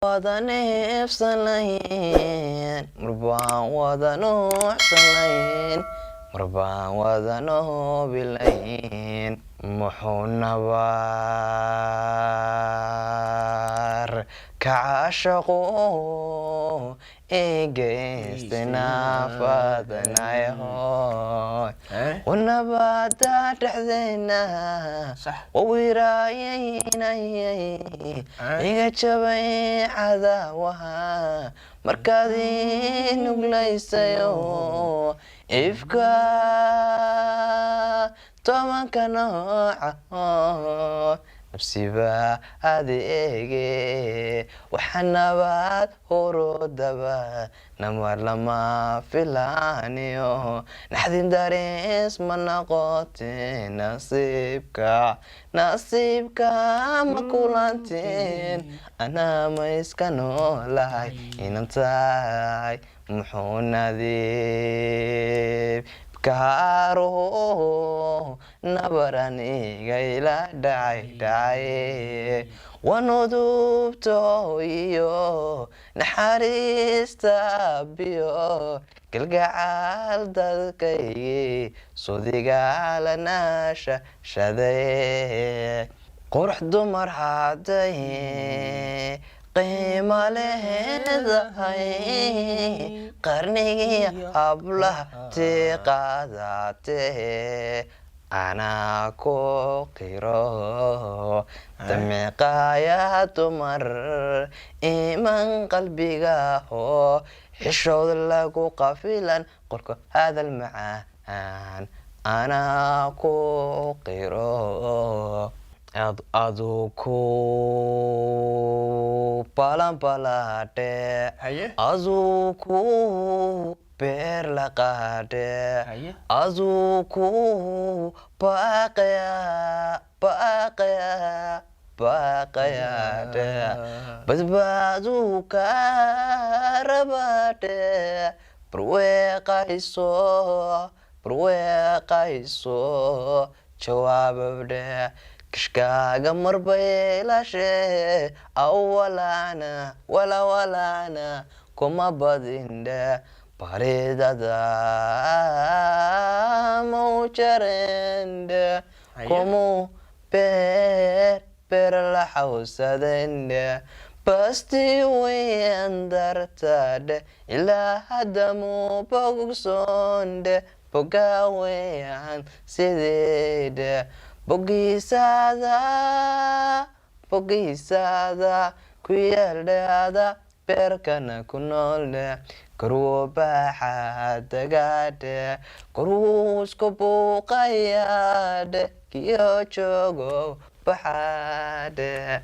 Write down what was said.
wada neefsan lahayn marbaan wada nuuxsan lahayn marbaan wada noobi lahayn muxuu nabaar ka caashaqo eegayste naafadanayahoy wanabada dhexdeena wawiraayaynaye iga jabay cadaawaha markaad ii nuglaysayo ifka tobanka nooca nafsiba adeege waxa nabad horodaba namar lama filaaniyo naxdin darees ma noqoteen nasiibka ma kulanteen anaa ma iska noolahay inan tahay muxuu nadiib kaaro nabaraniga ila dhacay wanudubto iyo naxariista biyo galgacal dadkaygi sudiga lanaasha shaday qurux dumar haday qiimo leedahay qarnigii hablaha tiqaadate anaa ku qiro damiqaya dumar iman qalbiga oo xishood lagu qafilan qorka hadal macaan anaa ku qiro adu ku balanbalade adu ku beer la qaade adu ku baaqaya badbaadu ka rabade barweeqayso jawaababde kishkaaga marbaylashe walawalaana kuma badinde baridada maujarende kumu beer la xawsadende basti weyan dartade ilaa hadamu bogsonde boga weyan sideede bogiisada ku yeeldheada beerkana ku noolde garwo baaxa dagaadhe garwuu isku buuqayaadhe kiyo joogo baxaadhe